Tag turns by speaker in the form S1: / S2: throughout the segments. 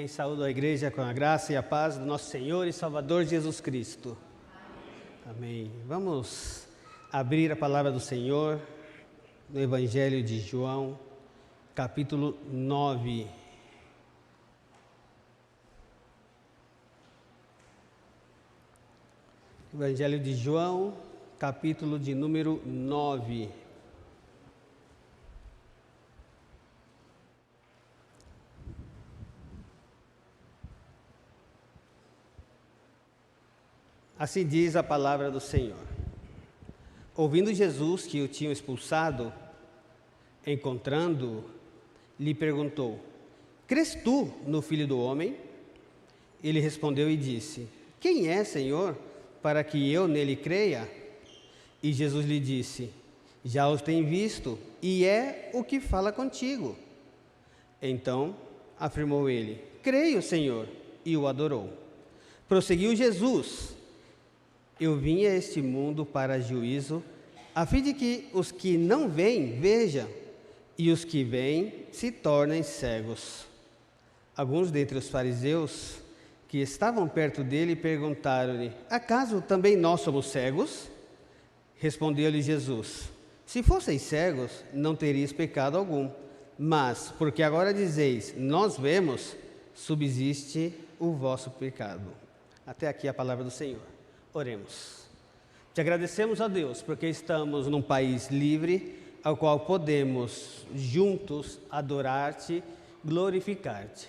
S1: Amém. Saúdo a igreja com a graça e a paz do nosso Senhor e Salvador Jesus Cristo. Amém. Vamos abrir a palavra do Senhor no Evangelho de João, capítulo 9. Evangelho de João, capítulo de número 9. Assim diz a palavra do Senhor. Ouvindo Jesus que o tinham expulsado, encontrando-o, lhe perguntou: crês tu no Filho do Homem? Ele respondeu e disse: quem é, Senhor, para que eu nele creia? E Jesus lhe disse: já os tenho visto, e é o que fala contigo. Então afirmou ele: creio, Senhor, e o adorou. Prosseguiu Jesus: eu vim a este mundo para juízo, a fim de que os que não veem, vejam, e os que veem se tornem cegos. Alguns dentre os fariseus que estavam perto dele perguntaram-lhe: acaso também nós somos cegos? Respondeu-lhe Jesus: se fosseis cegos, não teríeis pecado algum, mas porque agora dizeis, nós vemos, subsiste o vosso pecado. Até aqui a palavra do Senhor. Oremos. Te agradecemos, ó Deus, porque estamos num país livre, ao qual podemos juntos adorar-te, glorificar-te.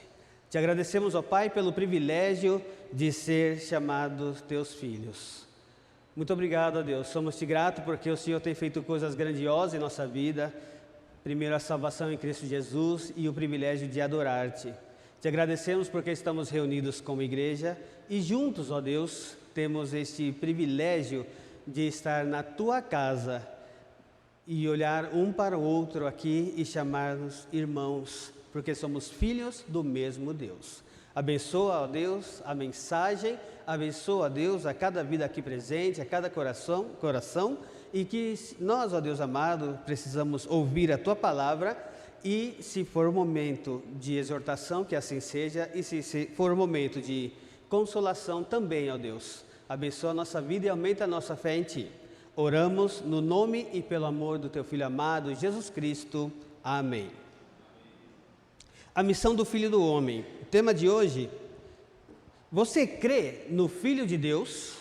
S1: Te agradecemos, ó Pai, pelo privilégio de ser chamados teus filhos. Muito obrigado, ó Deus. Somos-te gratos porque o Senhor tem feito coisas grandiosas em nossa vida. Primeiro, a salvação em Cristo Jesus e o privilégio de adorar-te. Te agradecemos porque estamos reunidos como igreja e juntos, ó Deus, temos este privilégio de estar na tua casa e olhar um para o outro aqui e chamar-nos irmãos, porque somos filhos do mesmo Deus. Abençoa, ó Deus, a mensagem, abençoa, ó Deus, a cada vida aqui presente, a cada coração, e que nós, ó Deus amado, precisamos ouvir a tua palavra e, se for o momento de exortação, que assim seja, e se for o momento de consolação também, ó Deus. Abençoa a nossa vida e aumenta a nossa fé em Ti. Oramos no nome e pelo amor do Teu Filho amado, Jesus Cristo. Amém. A missão do Filho do Homem. O tema de hoje: você crê no Filho de Deus?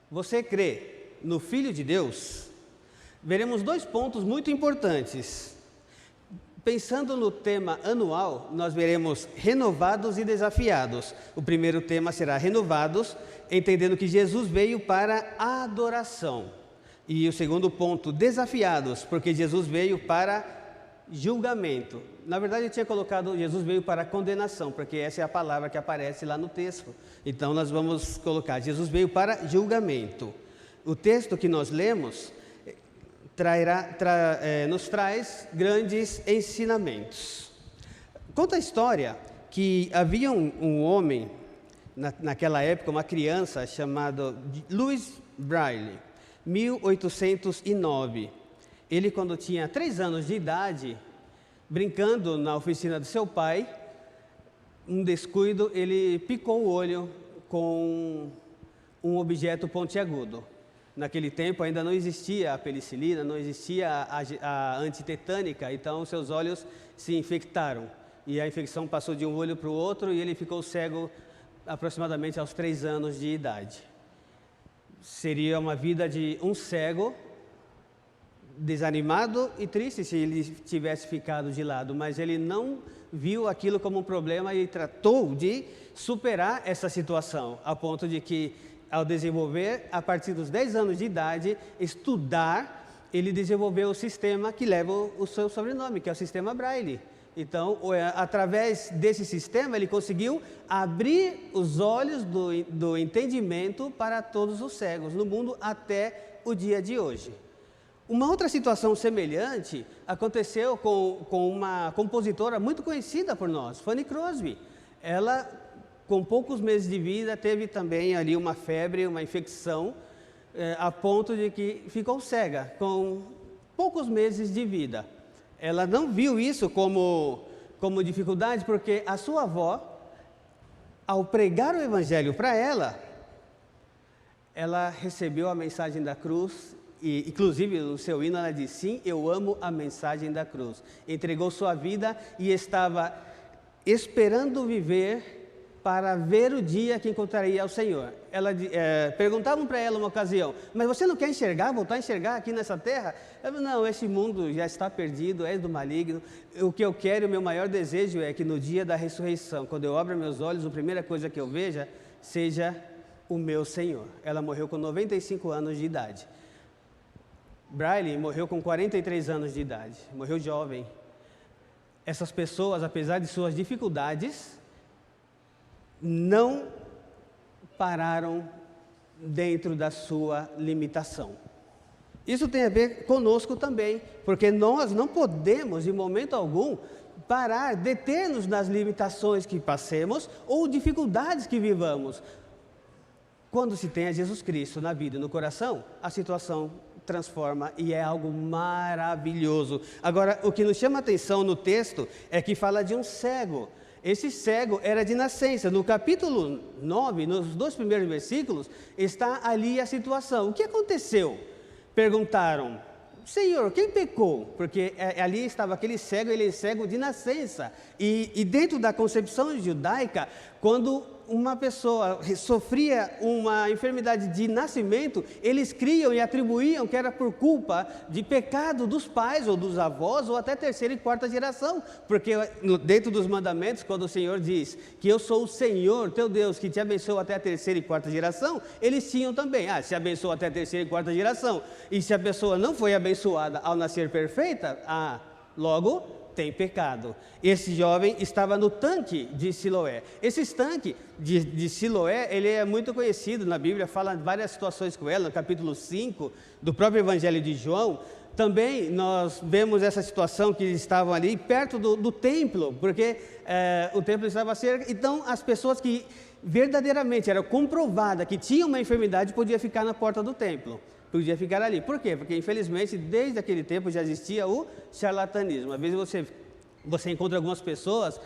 S1: Você crê no Filho de Deus? Veremos dois pontos muito importantes. Pensando no tema anual, nós veremos renovados e desafiados. O primeiro tema será renovados, entendendo que Jesus veio para a adoração. E o segundo ponto, desafiados, porque Jesus veio para julgamento. Na verdade, eu tinha colocado Jesus veio para condenação, porque essa é a palavra que aparece lá no texto. Então, nós vamos colocar Jesus veio para julgamento. O texto que nós lemos nos traz grandes ensinamentos. Conta a história que havia um homem, naquela época, uma criança chamada Louis Braille, 1809. Ele, quando tinha 3 anos de idade, brincando na oficina do seu pai, um descuido, ele picou o olho com um objeto pontiagudo. Naquele tempo ainda não existia a penicilina, não existia a antitetânica, então seus olhos se infectaram. E a infecção passou de um olho para o outro e ele ficou cego aproximadamente aos 3 anos de idade. Seria uma vida de um cego, desanimado e triste se ele tivesse ficado de lado, mas ele não viu aquilo como um problema e tratou de superar essa situação, a ponto de que, ao desenvolver, a partir dos 10 anos de idade, estudar, ele desenvolveu o sistema que leva o seu sobrenome, que é o sistema Braille. Então, através desse sistema, ele conseguiu abrir os olhos do entendimento para todos os cegos no mundo até o dia de hoje. Uma outra situação semelhante aconteceu com uma compositora muito conhecida por nós, Fanny Crosby. Ela, com poucos meses de vida, teve também ali uma febre, uma infecção, a ponto de que ficou cega, com poucos meses de vida. Ela não viu isso como dificuldade, porque a sua avó ao pregar o evangelho para ela, ela recebeu a mensagem da cruz, e inclusive no seu hino ela diz, sim, eu amo a mensagem da cruz. Entregou sua vida e estava esperando viver para ver o dia que encontraria o Senhor. Perguntavam para ela uma ocasião, mas você não quer enxergar, voltar a enxergar aqui nessa terra? Ela falou, não, esse mundo já está perdido, é do maligno. O que eu quero, o meu maior desejo é que no dia da ressurreição, quando eu abro meus olhos, a primeira coisa que eu veja seja o meu Senhor. Ela morreu com 95 anos de idade. Braille morreu com 43 anos de idade, morreu jovem. Essas pessoas, apesar de suas dificuldades, não pararam dentro da sua limitação. Isso tem a ver conosco também, porque nós não podemos, em momento algum, parar, deter-nos nas limitações que passemos ou dificuldades que vivamos. Quando se tem a Jesus Cristo na vida e no coração, a situação transforma e é algo maravilhoso. Agora, o que nos chama a atenção no texto é que fala de um cego. Esse cego era de nascença. No capítulo 9, nos 2 primeiros versículos, está ali a situação. O que aconteceu? Perguntaram, Senhor, quem pecou? Porque ali estava aquele cego, ele é cego de nascença. E dentro da concepção judaica, quando uma pessoa sofria uma enfermidade de nascimento, eles criam e atribuíam que era por culpa de pecado dos pais ou dos avós ou até terceira e quarta geração, porque dentro dos mandamentos, quando o Senhor diz que eu sou o Senhor, teu Deus, que te abençoa até a terceira e quarta geração, eles tinham também, se abençoa até a terceira e quarta geração, e se a pessoa não foi abençoada ao nascer perfeita, logo tem pecado. Esse jovem estava no tanque de Siloé. Esse tanque de Siloé, ele é muito conhecido na Bíblia, fala várias situações com ela, no capítulo 5 do próprio Evangelho de João. Também nós vemos essa situação que eles estavam ali perto do templo, porque o templo estava cerca, então as pessoas que verdadeiramente era comprovada que tinham uma enfermidade podiam ficar na porta do templo. Podia ficar ali. Por quê? Porque, infelizmente, desde aquele tempo já existia o charlatanismo. Às vezes você encontra algumas pessoas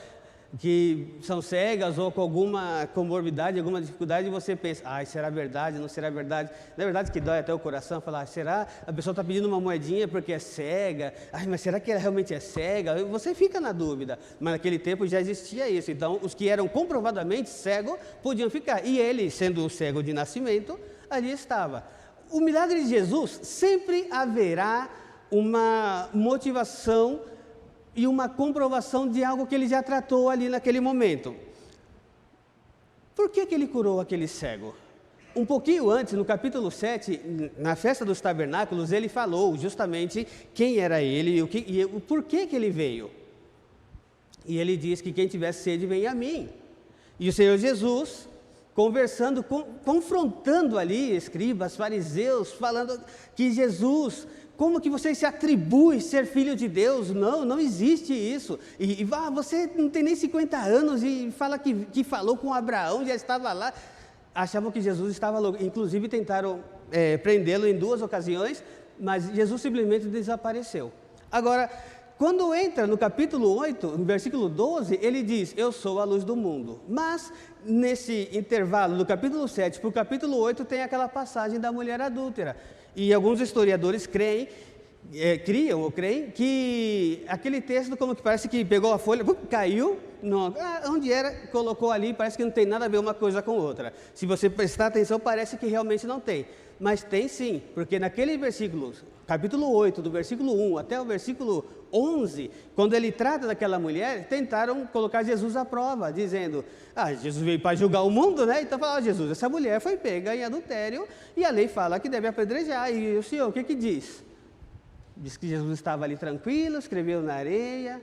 S1: que são cegas ou com alguma comorbidade, alguma dificuldade, e você pensa, será verdade, não será verdade? Não é verdade que dói até o coração, falar, será? A pessoa está pedindo uma moedinha porque é cega, mas será que ela realmente é cega? Você fica na dúvida, mas naquele tempo já existia isso. Então, os que eram comprovadamente cegos podiam ficar, e ele, sendo um cego de nascimento, ali estava. O milagre de Jesus sempre haverá uma motivação e uma comprovação de algo que ele já tratou ali naquele momento. Por que ele curou aquele cego? Um pouquinho antes, no capítulo 7, na festa dos tabernáculos, ele falou justamente quem era ele e o porquê que ele veio. E ele diz que quem tiver sede, venha a mim. E o Senhor Jesus, conversando, confrontando ali escribas, fariseus, falando que Jesus, como que você se atribui ser filho de Deus? Não existe isso. Você não tem nem 50 anos e fala que falou com Abraão, já estava lá. Achavam que Jesus estava louco. Inclusive tentaram prendê-lo em 2 ocasiões, mas Jesus simplesmente desapareceu. Agora, quando entra no capítulo 8, no versículo 12, ele diz, eu sou a luz do mundo. Mas, nesse intervalo, do capítulo 7 para o capítulo 8, tem aquela passagem da mulher adúltera. E alguns historiadores creem que aquele texto, como que parece que pegou a folha, caiu, onde era, colocou ali, parece que não tem nada a ver uma coisa com outra. Se você prestar atenção, parece que realmente não tem. Mas tem sim, porque naquele versículo, capítulo 8, do versículo 1 até o versículo 11, quando ele trata daquela mulher, tentaram colocar Jesus à prova, dizendo, Jesus veio para julgar o mundo, né? Então falaram, Jesus, essa mulher foi pega em adultério e a lei fala que deve apedrejar. E o Senhor, o que diz? Diz que Jesus estava ali tranquilo, escreveu na areia,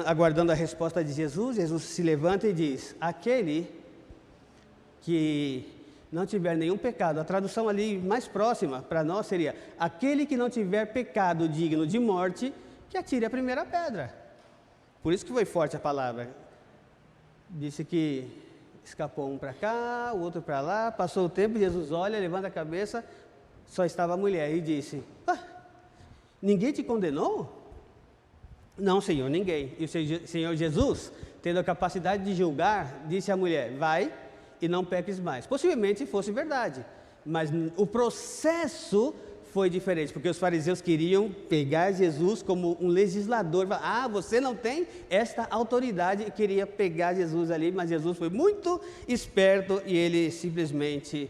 S1: aguardando a resposta de Jesus. Jesus se levanta e diz, aquele que não tiver nenhum pecado, a tradução ali mais próxima para nós seria, aquele que não tiver pecado digno de morte, que atire a primeira pedra. Por isso que foi forte a palavra. Disse que escapou um para cá, o outro para lá, passou o tempo, Jesus olha, levanta a cabeça, só estava a mulher e disse, ninguém te condenou? Não, Senhor, ninguém. E o Senhor Jesus tendo a capacidade de julgar, disse à mulher: vai e não peques mais. Possivelmente fosse verdade, mas o processo foi diferente, porque os fariseus queriam pegar Jesus como um legislador. Você não tem esta autoridade, e queria pegar Jesus ali, mas Jesus foi muito esperto e ele simplesmente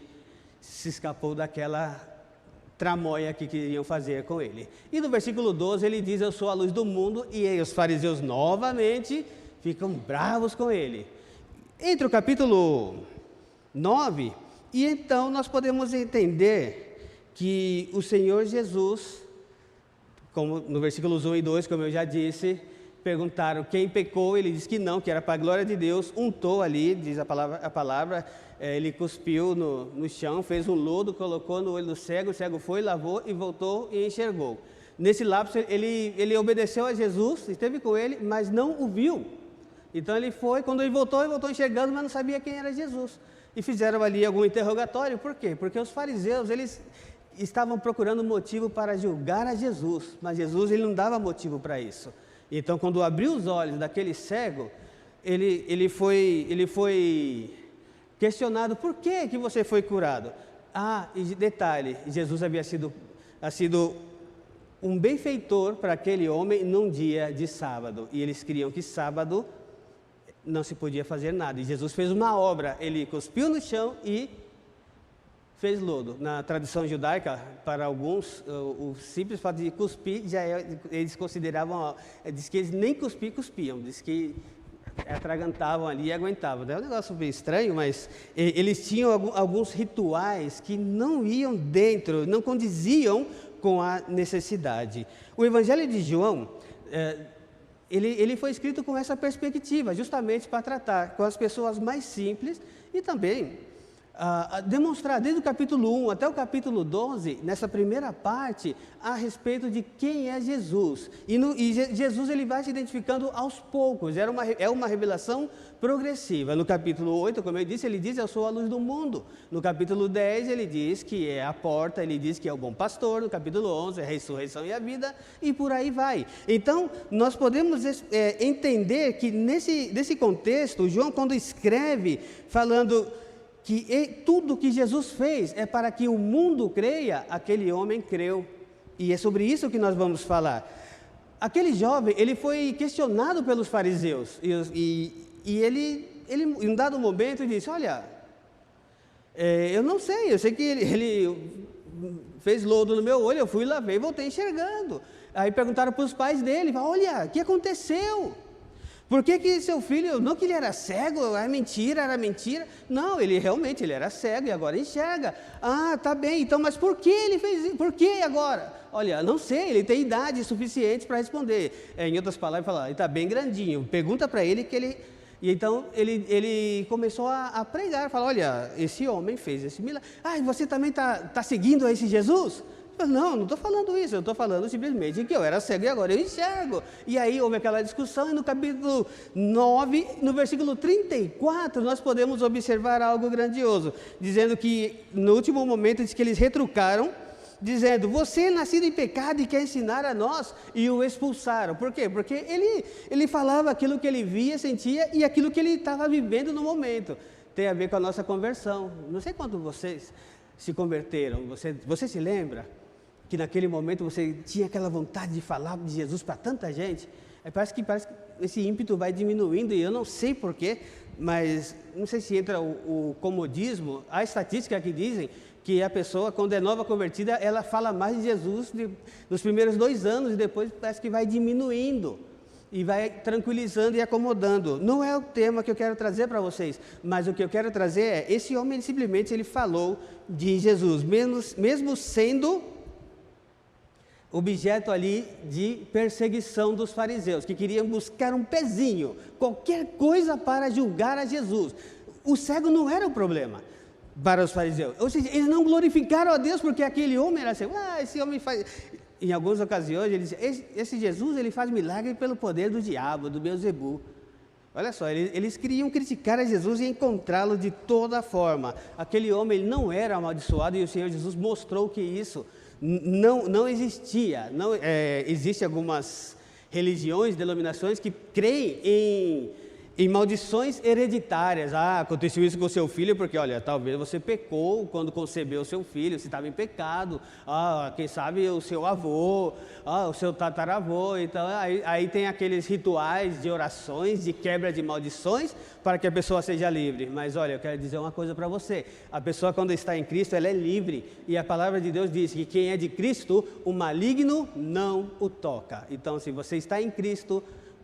S1: se escapou daquela tramóia que queriam fazer com ele. E no versículo 12 ele diz: eu sou a luz do mundo, e aí os fariseus novamente ficam bravos com ele. Entra o capítulo 9, e então nós podemos entender que o Senhor Jesus, como no versículos 1 e 2, como eu já disse, perguntaram quem pecou, ele disse que não, que era para a glória de Deus, untou ali, diz a palavra, ele cuspiu no chão, fez um lodo, colocou no olho do cego, o cego foi, lavou e voltou e enxergou. Nesse lapso ele obedeceu a Jesus, esteve com ele, mas não o viu. Então ele foi, quando ele voltou enxergando, mas não sabia quem era Jesus. E fizeram ali algum interrogatório, por quê? Porque os fariseus, eles estavam procurando motivo para julgar a Jesus, mas Jesus ele não dava motivo para isso. Então, quando abriu os olhos daquele cego, ele foi questionado: por que você foi curado? E detalhe, Jesus havia sido um benfeitor para aquele homem num dia de sábado, e eles queriam que sábado não se podia fazer nada, e Jesus fez uma obra, ele cuspiu no chão e fez lodo. Na tradição judaica, para alguns, o simples fato de cuspir, eles consideravam, diz que eles nem cuspiam, diz que atragantavam ali e aguentavam. É um negócio bem estranho, mas eles tinham alguns rituais que não iam dentro, não condiziam com a necessidade. O Evangelho de João, ele foi escrito com essa perspectiva, justamente para tratar com as pessoas mais simples e também demonstrar desde o capítulo 1 até o capítulo 12, nessa primeira parte, a respeito de quem é Jesus. E Jesus ele vai se identificando aos poucos, é uma revelação progressiva. No capítulo 8, como eu disse, ele diz: eu sou a luz do mundo. No capítulo 10, ele diz que é a porta, ele diz que é o bom pastor. No capítulo 11, é a ressurreição e a vida, e por aí vai. Então, nós podemos entender que nesse contexto, João, quando escreve falando que tudo que Jesus fez é para que o mundo creia, aquele homem creu. E é sobre isso que nós vamos falar. Aquele jovem, ele foi questionado pelos fariseus, e ele em um dado momento disse: olha, eu não sei, eu sei que ele fez lodo no meu olho, eu fui, lavei e voltei enxergando. Aí perguntaram para os pais dele: olha, o que aconteceu? Por que seu filho, não que ele era cego, era mentira? Não, ele realmente era cego e agora enxerga. Tá bem, então, mas por que ele fez isso? Por que agora? Olha, não sei, ele tem idade suficiente para responder. Em outras palavras, fala: ele está bem grandinho, pergunta para ele que ele... E então ele começou a pregar, falar: olha, esse homem fez esse milagre. Você também está seguindo esse Jesus? Não estou falando isso, eu estou falando simplesmente que eu era cego e agora eu enxergo. E aí houve aquela discussão, e no capítulo 9, no versículo 34, nós podemos observar algo grandioso, dizendo que no último momento diz que eles retrucaram, dizendo: você é nascido em pecado e quer ensinar a nós, e o expulsaram. Por quê? Porque ele falava aquilo que ele via, sentia, e aquilo que ele estava vivendo no momento. Tem a ver com a nossa conversão. Não sei quando vocês se converteram, você se lembra que naquele momento você tinha aquela vontade de falar de Jesus para tanta gente? Parece que esse ímpeto vai diminuindo, e eu não sei porquê, mas não sei se entra o comodismo. Há estatísticas que dizem que a pessoa, quando é nova convertida, ela fala mais de Jesus nos primeiros 2 anos, e depois parece que vai diminuindo e vai tranquilizando e acomodando. Não é o tema que eu quero trazer para vocês, mas o que eu quero trazer é: esse homem simplesmente ele falou de Jesus, mesmo sendo objeto ali de perseguição dos fariseus, que queriam buscar um pezinho, qualquer coisa para julgar a Jesus. O cego não era o problema para os fariseus, ou seja, eles não glorificaram a Deus porque aquele homem era cego. Esse homem faz... Em algumas ocasiões, ele diz: esse Jesus ele faz milagre pelo poder do diabo, do Beelzebu. Olha só, eles queriam criticar a Jesus e encontrá-lo de toda forma. Aquele homem ele não era amaldiçoado, e o Senhor Jesus mostrou que isso não existia. Existem algumas religiões, denominações que creem em maldições hereditárias. Aconteceu isso com o seu filho porque, olha, talvez você pecou quando concebeu o seu filho, você estava em pecado. Quem sabe o seu avô, o seu tataravô. Então, aí tem aqueles rituais de orações, de quebra de maldições, para que a pessoa seja livre. Mas, olha, eu quero dizer uma coisa para você. A pessoa, quando está em Cristo, ela é livre. E a palavra de Deus diz que quem é de Cristo, o maligno não o toca. Então, se você está em Cristo,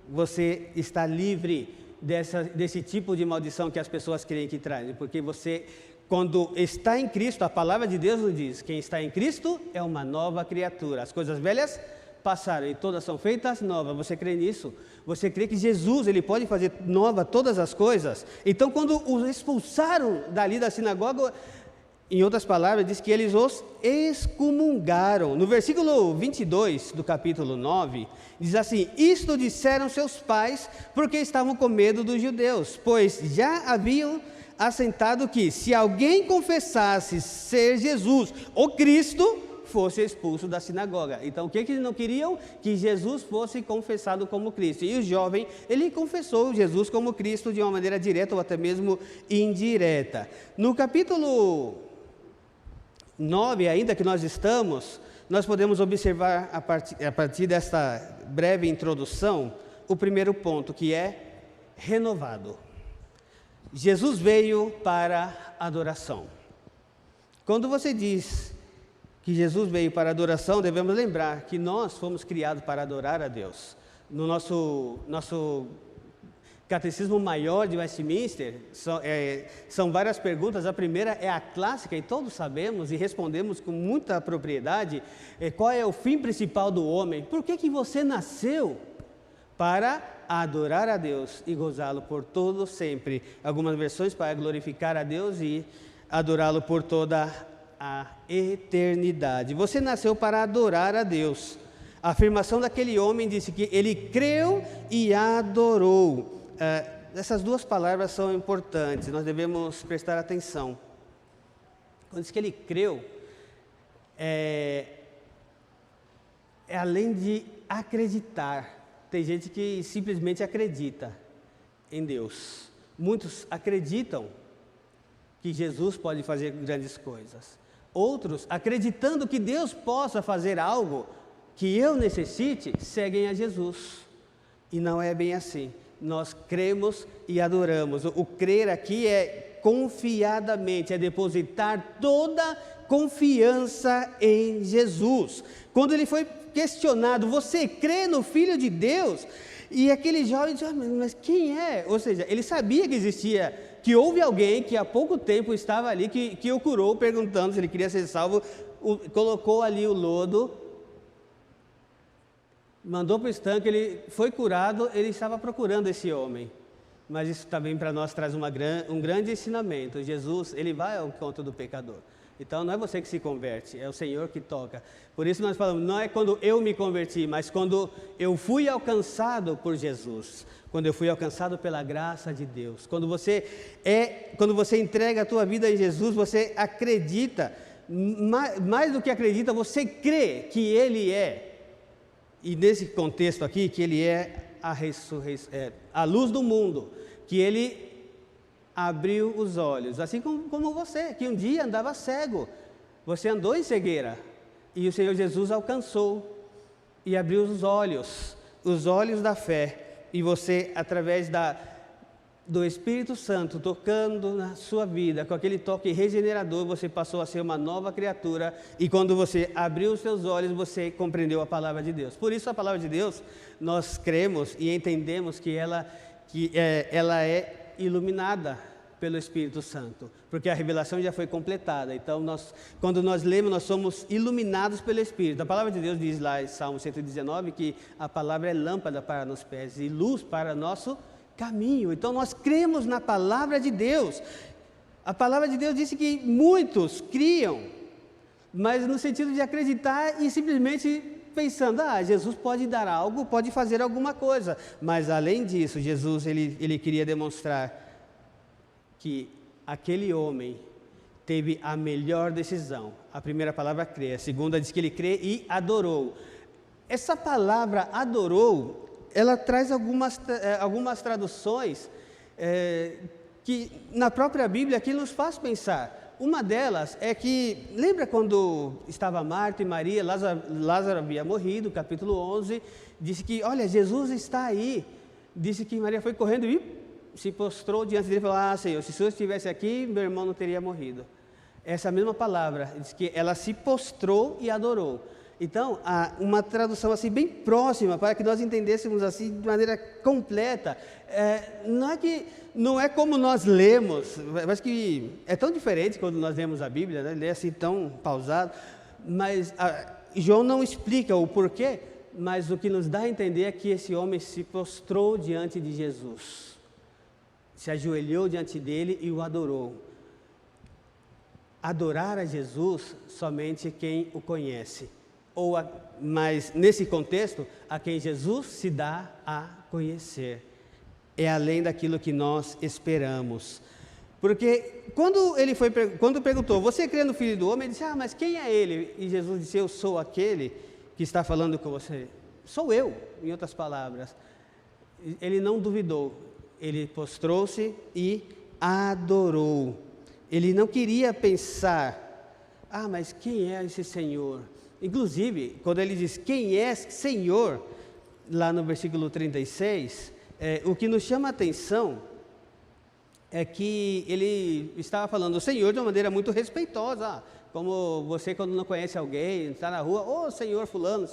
S1: você está livre desse tipo de maldição que as pessoas creem que trazem, porque você, quando está em Cristo, a palavra de Deus nos diz, quem está em Cristo é uma nova criatura, as coisas velhas passaram e todas são feitas novas. Você crê nisso? Você crê que Jesus, ele pode fazer nova todas as coisas? Então, quando os expulsaram dali da sinagoga, em outras palavras, diz que eles os excomungaram. No versículo 22 do capítulo 9, diz assim: isto disseram seus pais, porque estavam com medo dos judeus, pois já haviam assentado que, se alguém confessasse ser Jesus, o Cristo, fosse expulso da sinagoga. Então, o que eles não queriam? Que Jesus fosse confessado como Cristo. E o jovem, ele confessou Jesus como Cristo de uma maneira direta ou até mesmo indireta. No capítulo 9, ainda que nós estamos, nós podemos observar a partir desta breve introdução, o primeiro ponto, que é renovado. Jesus veio para adoração. Quando você diz que Jesus veio para adoração, devemos lembrar que nós fomos criados para adorar a Deus. No nosso Catecismo Maior de Westminster, são várias perguntas. A primeira é a clássica, e todos sabemos e respondemos com muita propriedade: qual é o fim principal do homem? Por que você nasceu? Para adorar a Deus e gozá-lo por todo sempre. Algumas versões para glorificar a Deus e adorá-lo por toda a eternidade. Você nasceu para adorar a Deus. A afirmação daquele homem disse que ele creu e adorou. Essas duas palavras são importantes, nós devemos prestar atenção. Quando diz que ele creu, é além de acreditar. Tem gente que simplesmente acredita em Deus. Muitos acreditam que Jesus pode fazer grandes coisas. Outros, acreditando que Deus possa fazer algo que eu necessite, seguem a Jesus. E não é bem assim. Nós cremos e adoramos. O crer aqui é confiadamente, é depositar toda confiança em Jesus. Quando ele foi questionado: você crê no Filho de Deus? E aquele jovem disse: mas quem é? Ou seja, ele sabia que existia, que houve alguém que há pouco tempo estava ali, que o curou, perguntando se ele queria ser salvo, colocou ali o lodo, mandou para o estanque, ele foi curado, ele estava procurando esse homem. Mas isso também para nós traz um grande ensinamento. Jesus, ele vai ao encontro do pecador. Então não é você que se converte, é o Senhor que toca. Por isso nós falamos, não é quando eu me converti, mas quando eu fui alcançado por Jesus. Quando eu fui alcançado pela graça de Deus. Quando você entrega a tua vida em Jesus, você acredita, mais do que acredita, você crê que Ele é. E nesse contexto aqui, que Ele é a luz do mundo, que Ele abriu os olhos, assim como você, que um dia andava cego, você andou em cegueira, e o Senhor Jesus alcançou e abriu os olhos da fé, e você, através do Espírito Santo, tocando na sua vida, com aquele toque regenerador, você passou a ser uma nova criatura, e quando você abriu os seus olhos, você compreendeu a palavra de Deus. Por isso a palavra de Deus, nós cremos e entendemos que ela é iluminada pelo Espírito Santo, porque a revelação já foi completada. Então, quando nós lemos, nós somos iluminados pelo Espírito. A palavra de Deus diz lá em Salmo 119 que a palavra é lâmpada para nos pés e luz para nosso caminho. Então, nós cremos na palavra de Deus. A palavra de Deus disse que muitos criam, mas no sentido de acreditar e simplesmente pensando, Jesus pode dar algo, pode fazer alguma coisa. Mas além disso, Jesus ele queria demonstrar que aquele homem teve a melhor decisão. A primeira palavra crê, a segunda diz que ele crê e adorou. Essa palavra adorou, ela traz algumas traduções que na própria Bíblia que nos faz pensar. Uma delas é que, lembra quando estava Marta e Maria, Lázaro havia morrido, capítulo 11, disse que, olha, Jesus está aí. Disse que Maria foi correndo e se prostrou diante dele e falou, Senhor, se o Senhor estivesse aqui, meu irmão não teria morrido. Essa mesma palavra, diz que ela se prostrou e adorou. Então, há uma tradução assim bem próxima, para que nós entendêssemos assim de maneira completa. Não é como nós lemos, mas que é tão diferente quando nós lemos a Bíblia, né? Lê assim tão pausado, mas João não explica o porquê, mas o que nos dá a entender é que esse homem se prostrou diante de Jesus, se ajoelhou diante dele e o adorou. Adorar a Jesus somente quem o conhece. Mas nesse contexto, a quem Jesus se dá a conhecer. É além daquilo que nós esperamos. Porque quando perguntou, você crê no Filho do Homem? Ele disse, mas quem é ele? E Jesus disse, eu sou aquele que está falando com você. Sou eu, em outras palavras. Ele não duvidou, ele prostrou-se e adorou. Ele não queria pensar, mas quem é esse Senhor? Inclusive, quando ele diz, quem é Senhor, lá no versículo 36, o que nos chama a atenção é que ele estava falando o Senhor de uma maneira muito respeitosa, como você quando não conhece alguém, está na rua, Senhor fulano,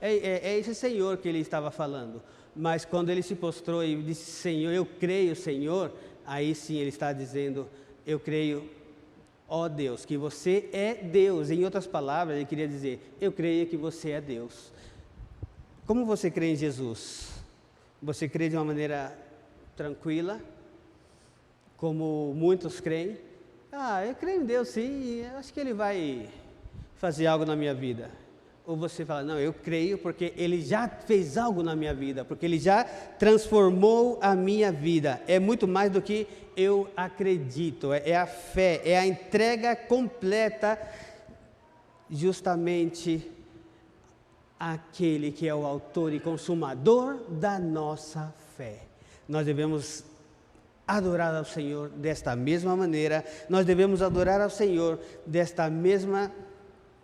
S1: é esse Senhor que ele estava falando. Mas quando ele se prostrou e disse, Senhor, eu creio, Senhor, aí sim ele está dizendo, eu creio, ó Deus, que você é Deus. Em outras palavras, ele queria dizer, eu creio que você é Deus. Como você crê em Jesus? Você crê de uma maneira tranquila, como muitos creem? Eu creio em Deus sim, eu acho que Ele vai fazer algo na minha vida. Ou você fala, não, eu creio porque Ele já fez algo na minha vida, porque Ele já transformou a minha vida. É muito mais do que eu acredito, é a fé, é a entrega completa, justamente àquele que é o autor e consumador da nossa fé. Nós devemos adorar ao Senhor desta mesma maneira, nós devemos adorar ao Senhor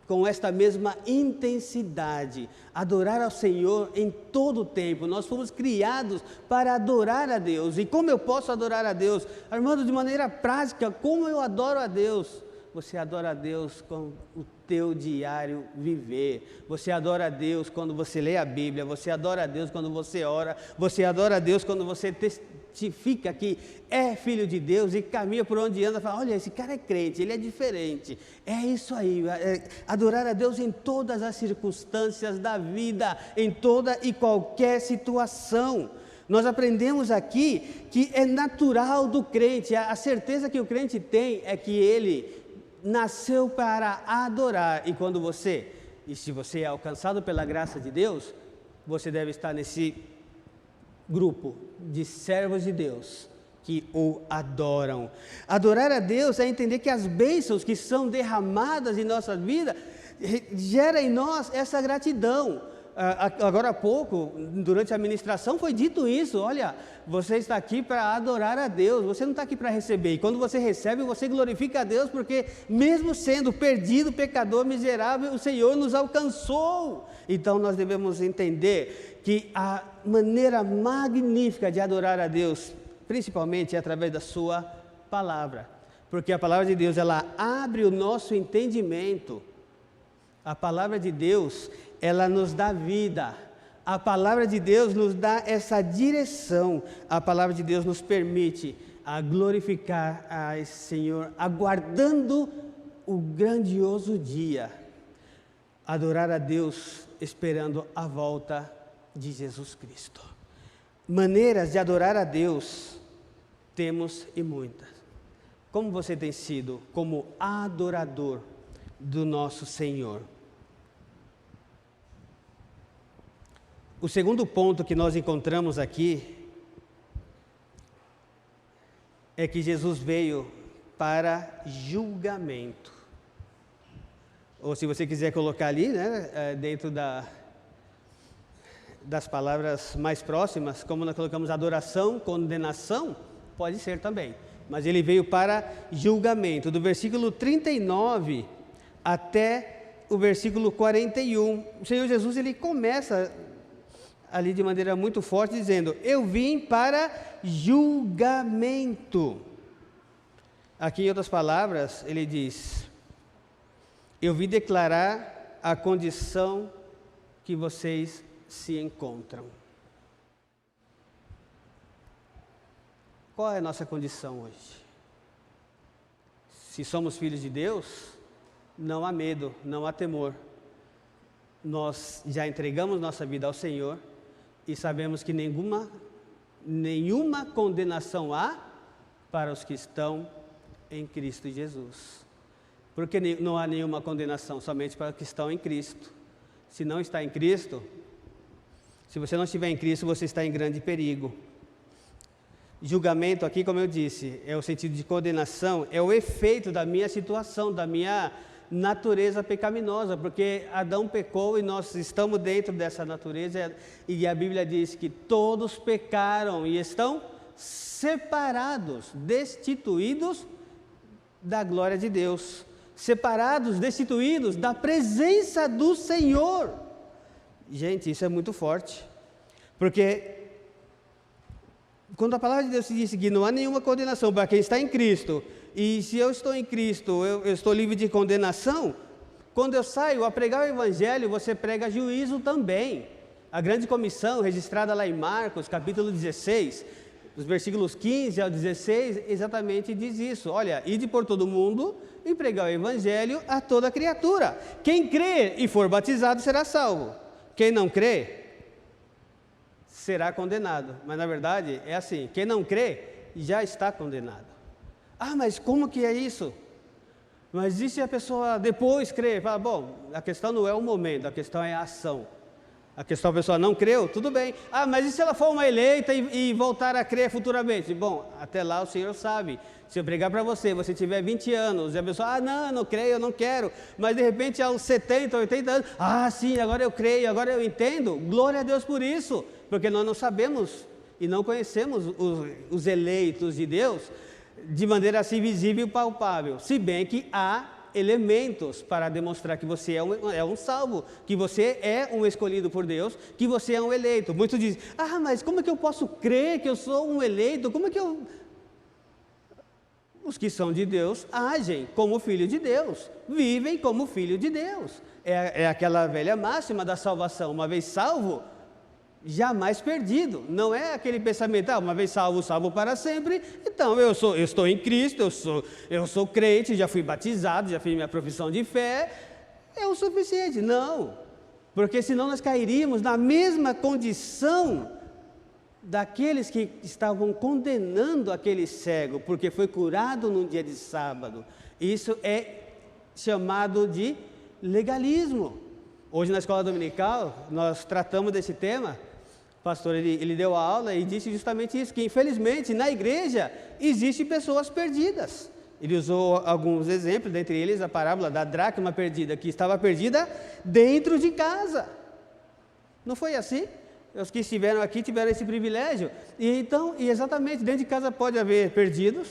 S1: com esta mesma intensidade, adorar ao Senhor em todo o tempo. Nós fomos criados para adorar a Deus. E como eu posso adorar a Deus? Armando, de maneira prática, como eu adoro a Deus? Você adora a Deus com o teu diário viver. Você adora a Deus quando você lê a Bíblia. Você adora a Deus quando você ora. Você adora a Deus quando você testifica que é filho de Deus e caminha por onde anda e fala, olha, esse cara é crente, ele é diferente. É isso aí, adorar a Deus em todas as circunstâncias da vida, em toda e qualquer situação. Nós aprendemos aqui que é natural do crente, a certeza que o crente tem é que ele nasceu para adorar. E se você é alcançado pela graça de Deus, você deve estar nesse grupo de servos de Deus que o adoram. Adorar a Deus é entender que as bênçãos que são derramadas em nossas vidas gera em nós essa gratidão. Agora há pouco, durante a ministração, foi dito isso, olha, você está aqui para adorar a Deus, você não está aqui para receber, e quando você recebe, você glorifica a Deus, porque mesmo sendo perdido, pecador, miserável, o Senhor nos alcançou. Então nós devemos entender que a maneira magnífica de adorar a Deus, principalmente é através da sua palavra, porque a palavra de Deus, ela abre o nosso entendimento. A palavra de Deus, ela nos dá vida. A palavra de Deus nos dá essa direção. A palavra de Deus nos permite a glorificar a esse Senhor, aguardando o grandioso dia. Adorar a Deus, esperando a volta de Jesus Cristo. Maneiras de adorar a Deus, temos e muitas. Como você tem sido como adorador do nosso Senhor? O segundo ponto que nós encontramos aqui é que Jesus veio para julgamento. Ou se você quiser colocar ali, né, dentro das palavras mais próximas, como nós colocamos adoração, condenação, Pode ser também, mas ele veio para julgamento. Do versículo 39 até o versículo 41, o Senhor Jesus, ele começa ali de maneira muito forte, dizendo: eu vim para julgamento. Aqui, em outras palavras, ele diz: eu vim declarar a condição que vocês se encontram. Qual é a nossa condição hoje? Se somos filhos de Deus, não há medo, não há temor. Nós já entregamos nossa vida ao Senhor e sabemos que nenhuma condenação há para os que estão em Cristo Jesus. Porque não há nenhuma condenação, somente para os que estão em Cristo. Se não está em Cristo, se você não estiver em Cristo, você está em grande perigo. Julgamento aqui, como eu disse, é o sentido de condenação, é o efeito da minha situação, da minha natureza pecaminosa, porque Adão pecou e nós estamos dentro dessa natureza, e a Bíblia diz que todos pecaram e estão separados, destituídos da glória de Deus, separados, destituídos da presença do Senhor. Gente, isso é muito forte, porque quando a palavra de Deus diz que não há nenhuma condenação para quem está em Cristo, e se eu estou em Cristo, eu estou livre de condenação, quando eu saio a pregar o Evangelho, você prega juízo também. A grande comissão, registrada lá em Marcos, capítulo 16, os versículos 15 ao 16, exatamente diz isso: olha, ide por todo mundo e pregar o Evangelho a toda criatura. Quem crê e for batizado será salvo. Quem não crê será condenado. Mas na verdade é assim: quem não crê já está condenado. Ah, mas como que é isso? Mas e se a pessoa depois crê? Fala, bom, a questão não é o momento, a questão é a ação. A questão, a pessoa não creu, tudo bem. Ah, mas e se ela for uma eleita e voltar a crer futuramente? Bom, até lá o Senhor sabe. Se eu pregar para você, você tiver 20 anos, e a pessoa, não, eu não creio, eu não quero. Mas de repente aos 70, 80 anos, sim, agora eu creio, agora eu entendo. Glória a Deus por isso, porque nós não sabemos e não conhecemos os eleitos de Deus de maneira assim visível e palpável. Se bem que há elementos para demonstrar que você é um salvo, que você é um escolhido por Deus, que você é um eleito. Muitos dizem, mas como é que eu posso crer que eu sou um eleito? Como é que eu... Os que são de Deus agem como filho de Deus, vivem como filho de Deus. É aquela velha máxima da salvação: uma vez salvo, jamais perdido. Não é aquele pensamento, uma vez salvo, salvo para sempre. Então eu estou em Cristo, eu sou crente, já fui batizado, já fiz minha profissão de fé, é o suficiente. Não, porque senão nós cairíamos na mesma condição daqueles que estavam condenando aquele cego, porque foi curado num dia de sábado. Isso é chamado de legalismo. Hoje na escola dominical nós tratamos desse tema. O pastor ele deu a aula e disse justamente isso, que infelizmente na igreja existem pessoas perdidas. Ele usou alguns exemplos, dentre eles a parábola da dracma perdida, que estava perdida dentro de casa. Não foi assim? Os que estiveram aqui tiveram esse privilégio. E exatamente, dentro de casa pode haver perdidos.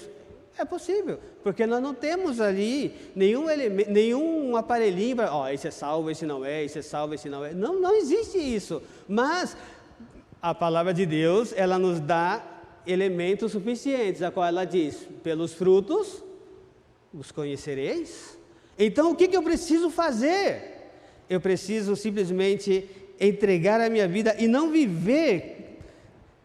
S1: É possível, porque nós não temos ali nenhum aparelhinho para, esse é salvo, esse não é, esse é salvo, esse não é. Não existe isso. Mas a palavra de Deus, ela nos dá elementos suficientes, a qual ela diz: pelos frutos os conhecereis. Então o que eu preciso fazer? Eu preciso simplesmente entregar a minha vida e não viver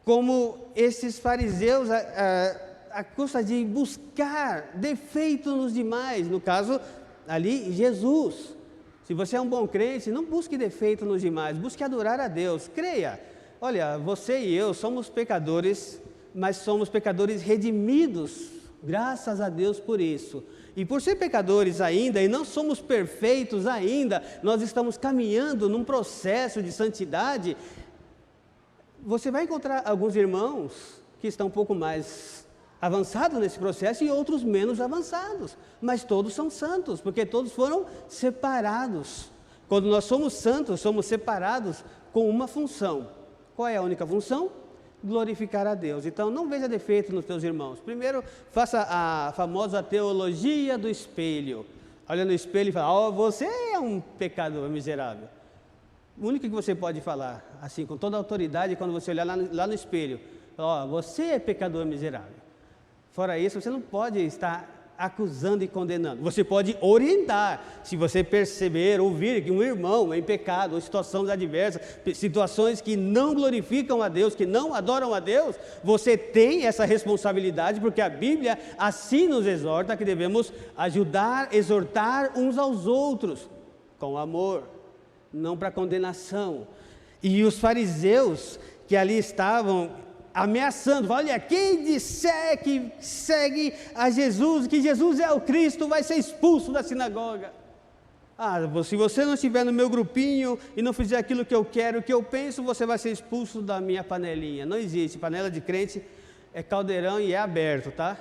S1: como esses fariseus a custa de buscar defeito nos demais. No caso ali, Jesus. Se você é um bom crente, não busque defeito nos demais, busque adorar a Deus. Creia, olha, você e eu somos pecadores, mas somos pecadores redimidos, graças a Deus por isso. E por ser pecadores ainda, e não somos perfeitos ainda, nós estamos caminhando num processo de santidade. Você vai encontrar alguns irmãos que estão um pouco mais avançados nesse processo e outros menos avançados, mas todos são santos, porque todos foram separados. Quando nós somos santos, somos separados com uma função. Qual é a única função? glorificar a Deus. Então, não veja defeito nos teus irmãos. Primeiro, faça a famosa teologia do espelho. Olha no espelho e fala, você é um pecador miserável. O único que você pode falar, assim, com toda a autoridade, quando você olhar lá no espelho, você é pecador miserável. Fora isso, você não pode estar acusando e condenando. Você pode orientar, se você perceber, ouvir que um irmão é em pecado, ou situações adversas, situações que não glorificam a Deus, que não adoram a Deus, você tem essa responsabilidade, porque a Bíblia assim nos exorta que devemos ajudar, exortar uns aos outros, com amor, não para condenação. E os fariseus que ali estavam ameaçando, olha, quem disser que segue a Jesus, que Jesus é o Cristo, vai ser expulso da sinagoga. Se você não estiver no meu grupinho e não fizer aquilo que eu quero, o que eu penso, você vai ser expulso da minha panelinha. Não existe, panela de crente é caldeirão e é aberto, tá?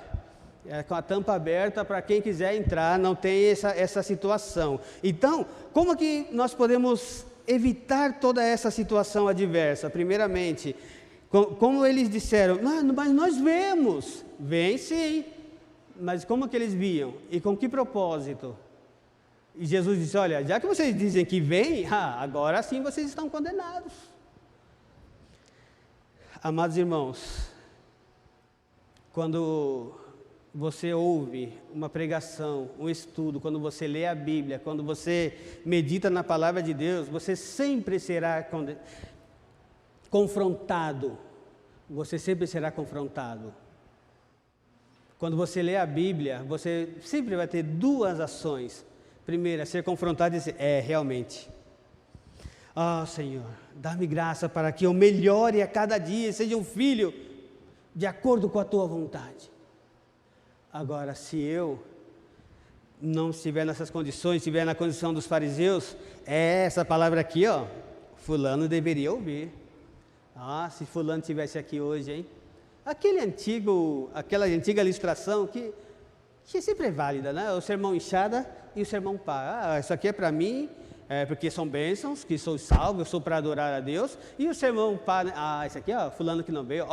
S1: É com a tampa aberta para quem quiser entrar, não tem essa situação. Então, como que nós podemos evitar toda essa situação adversa? Primeiramente, como eles disseram, mas nós vemos. Vem sim, mas como que eles viam? E com que propósito? E Jesus disse, olha, já que vocês dizem que vem, agora sim vocês estão condenados. Amados irmãos, quando você ouve uma pregação, um estudo, quando você lê a Bíblia, quando você medita na palavra de Deus, você sempre será confrontado. Você sempre será confrontado. Quando você lê a Bíblia, você sempre vai ter duas ações. Primeira, ser confrontado e dizer, realmente. Senhor, dá-me graça para que eu melhore a cada dia, seja um filho de acordo com a tua vontade. Agora, se eu não estiver nessas condições, estiver na condição dos fariseus, essa palavra aqui, fulano deveria ouvir. Se fulano estivesse aqui hoje, hein? Aquela antiga ilustração que sempre é válida, né? O sermão enxada e o sermão pá. Isso aqui é para mim, porque são bênçãos, que sou salvo, eu sou para adorar a Deus. E o sermão pá, isso aqui, fulano que não veio,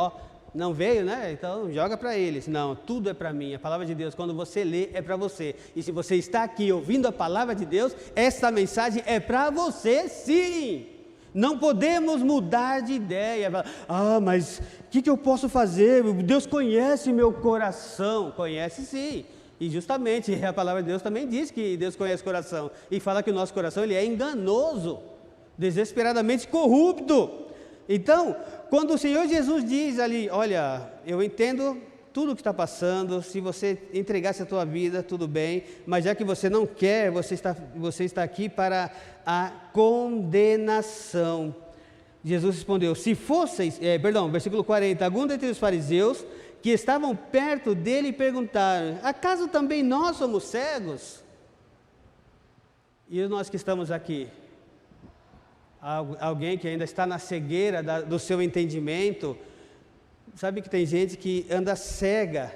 S1: não veio, né? Então joga para eles. Não, tudo é para mim. A palavra de Deus, quando você lê, é para você. E se você está aqui ouvindo a palavra de Deus, essa mensagem é para você, sim. Não podemos mudar de ideia. Mas o que eu posso fazer? Deus conhece meu coração. Conhece sim. E justamente a palavra de Deus também diz que Deus conhece o coração. E fala que o nosso coração ele é enganoso, desesperadamente corrupto. Então, quando o Senhor Jesus diz ali, olha, eu entendo tudo o que está passando, se você entregasse a tua vida, tudo bem, mas já que você não quer, você está aqui para a condenação. Jesus respondeu, versículo 40, alguns dentre os fariseus que estavam perto dele perguntaram, acaso também nós somos cegos? E nós que estamos aqui, alguém que ainda está na cegueira do seu entendimento, sabe que tem gente que anda cega,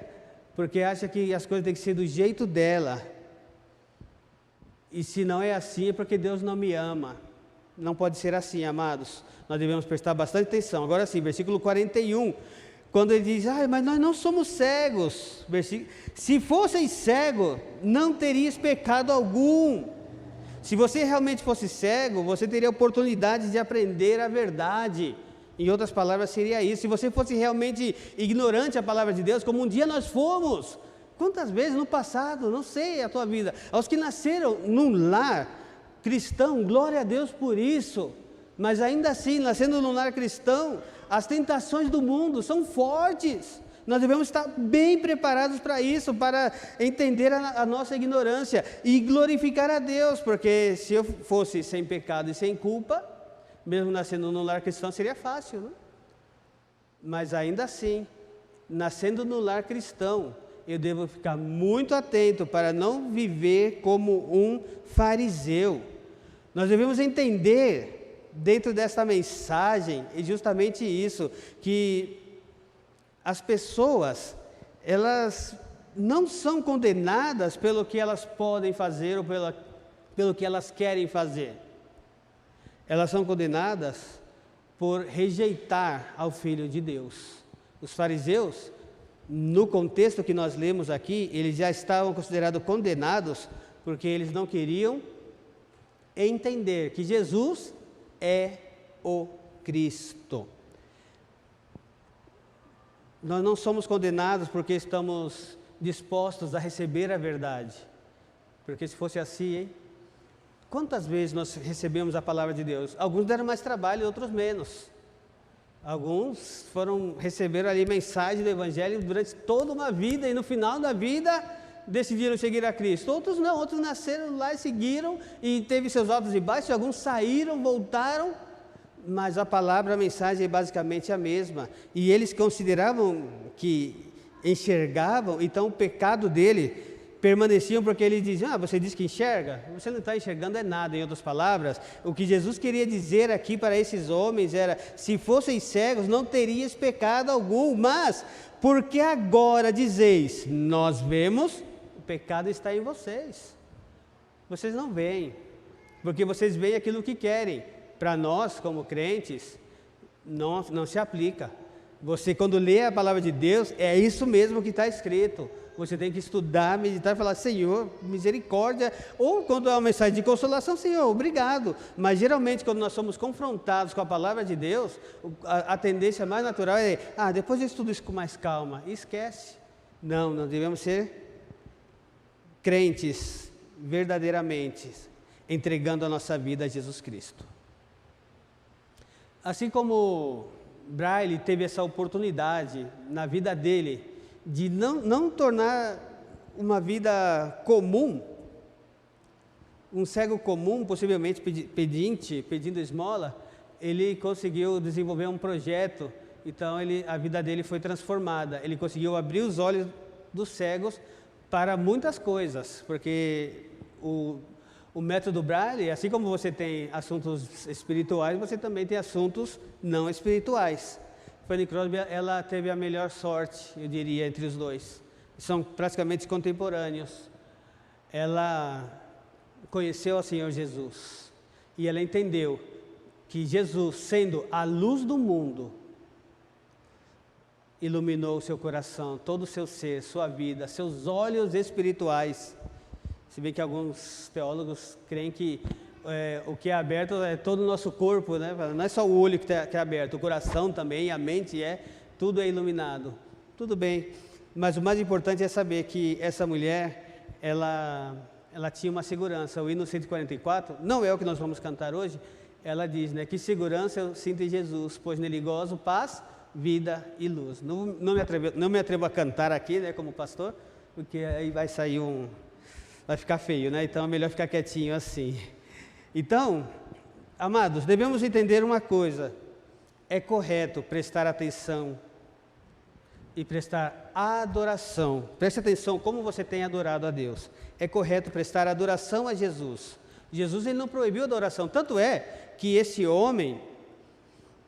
S1: porque acha que as coisas têm que ser do jeito dela, e se não é assim é porque Deus não me ama. Não pode ser assim, amados, nós devemos prestar bastante atenção. Agora sim, versículo 41, quando ele diz, mas nós não somos cegos, se fosseis cego, não terias pecado algum. Se você realmente fosse cego, você teria oportunidade de aprender a verdade. Em outras palavras, seria isso. Se você fosse realmente ignorante à palavra de Deus, como um dia nós fomos, quantas vezes no passado, não sei a tua vida, aos que nasceram num lar cristão, glória a Deus por isso, mas ainda assim, nascendo num lar cristão, as tentações do mundo são fortes. Nós devemos estar bem preparados para isso, para entender a nossa ignorância e glorificar a Deus, porque se eu fosse sem pecado e sem culpa, mesmo nascendo no lar cristão seria fácil, né? Mas ainda assim, nascendo no lar cristão, eu devo ficar muito atento para não viver como um fariseu. Nós devemos entender, dentro dessa mensagem, e justamente isso, que as pessoas, elas não são condenadas pelo que elas podem fazer ou pelo que elas querem fazer. Elas são condenadas por rejeitar ao Filho de Deus. Os fariseus, no contexto que nós lemos aqui, eles já estavam considerados condenados, porque eles não queriam entender que Jesus é o Cristo. Nós não somos condenados porque estamos dispostos a receber a verdade. Porque se fosse assim, hein? Quantas vezes nós recebemos a palavra de Deus? Alguns deram mais trabalho, outros menos. Alguns receberam ali mensagem do Evangelho durante toda uma vida e no final da vida decidiram seguir a Cristo. Outros não, outros nasceram lá e seguiram e teve seus altos e baixos. Alguns saíram, voltaram, mas a palavra, a mensagem é basicamente a mesma. E eles consideravam que enxergavam, então o pecado dele permaneciam porque eles diziam, você diz que enxerga? Você não está enxergando é nada, em outras palavras. O que Jesus queria dizer aqui para esses homens era, se fossem cegos não terias pecado algum, mas porque agora dizeis, nós vemos, o pecado está em vocês. Vocês não veem, porque vocês veem aquilo que querem. Para nós, como crentes, não se aplica. Você, quando lê a palavra de Deus, é isso mesmo que está escrito. Você tem que estudar, meditar e falar, Senhor, misericórdia. Ou quando é uma mensagem de consolação, Senhor, obrigado. Mas geralmente quando nós somos confrontados com a palavra de Deus, a tendência mais natural é, depois eu estudo isso com mais calma. E esquece. Não, nós devemos ser crentes verdadeiramente, entregando a nossa vida a Jesus Cristo. Assim como Braille teve essa oportunidade na vida dele, de não tornar uma vida comum, um cego comum, possivelmente pedindo esmola, ele conseguiu desenvolver um projeto, então a vida dele foi transformada, ele conseguiu abrir os olhos dos cegos para muitas coisas, porque o método Braille, assim como você tem assuntos espirituais, você também tem assuntos não espirituais. Fanny Crosby, ela teve a melhor sorte, eu diria, entre os dois. São praticamente contemporâneos. Ela conheceu o Senhor Jesus e ela entendeu que Jesus, sendo a luz do mundo, iluminou o seu coração, todo o seu ser, sua vida, seus olhos espirituais. Se bem que alguns teólogos creem que o que é aberto é todo o nosso corpo, né? Não é só o olho que é aberto, o coração também, a mente tudo é iluminado. Tudo bem, mas o mais importante é saber que essa mulher, ela tinha uma segurança. O hino 144, não é o que nós vamos cantar hoje, ela diz, né? Que segurança eu sinto em Jesus, pois nele gozo paz, vida e luz. Não me atrevo a cantar aqui, né, como pastor, porque aí vai ficar feio, né? Então é melhor ficar quietinho assim. Então, amados, devemos entender uma coisa: é correto prestar atenção e prestar adoração. Preste atenção como você tem adorado a Deus. É correto prestar adoração a Jesus. Jesus, ele não proibiu a adoração, tanto é que esse homem,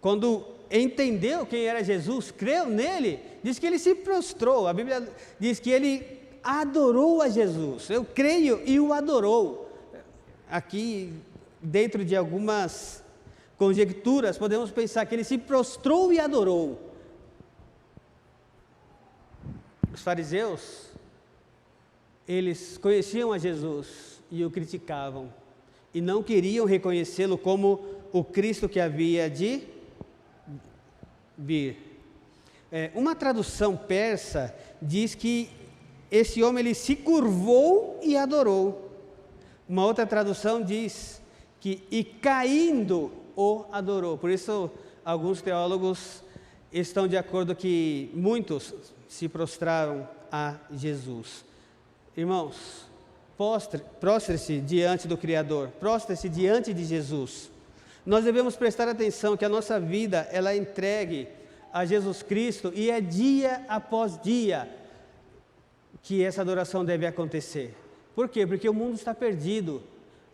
S1: quando entendeu quem era Jesus, creu nele, diz que ele se prostrou. A Bíblia diz que ele adorou a Jesus. Eu creio e o adorou. Aqui, dentro de algumas conjecturas, podemos pensar que ele se prostrou e adorou. Os fariseus, eles conheciam a Jesus e o criticavam, e não queriam reconhecê-lo como o Cristo que havia de vir. Uma tradução persa diz que esse homem ele se curvou e adorou. Uma outra tradução diz que e caindo o adorou. Por isso alguns teólogos estão de acordo que muitos se prostraram a Jesus. Irmãos, prostre-se diante do Criador, prostre-se diante de Jesus. Nós devemos prestar atenção que a nossa vida ela é entregue a Jesus Cristo e é dia após dia que essa adoração deve acontecer. Por quê? Porque o mundo está perdido.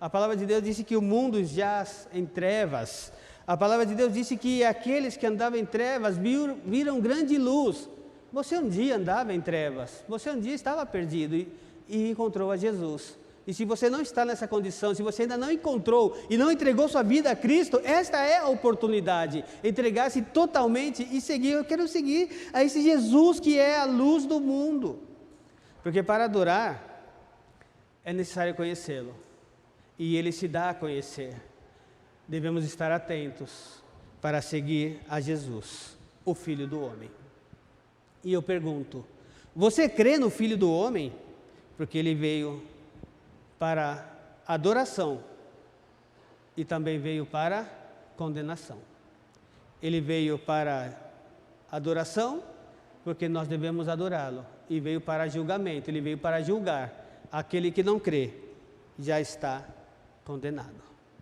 S1: A palavra de Deus disse que o mundo jaz em trevas. A palavra de Deus disse que aqueles que andavam em trevas viram grande luz. Você um dia andava em trevas, você um dia estava perdido e encontrou a Jesus. E se você não está nessa condição, se você ainda não encontrou e não entregou sua vida a Cristo, esta é a oportunidade, entregar-se totalmente e seguir. Eu quero seguir a esse Jesus que é a luz do mundo. Porque para adorar, é necessário conhecê-lo. E Ele se dá a conhecer. Devemos estar atentos para seguir a Jesus, o Filho do Homem. E eu pergunto, você crê no Filho do Homem? Porque Ele veio para adoração e também veio para condenação. Ele veio para adoração, porque nós devemos adorá-lo, e veio para julgamento, ele veio para julgar. Aquele que não crê já está condenado.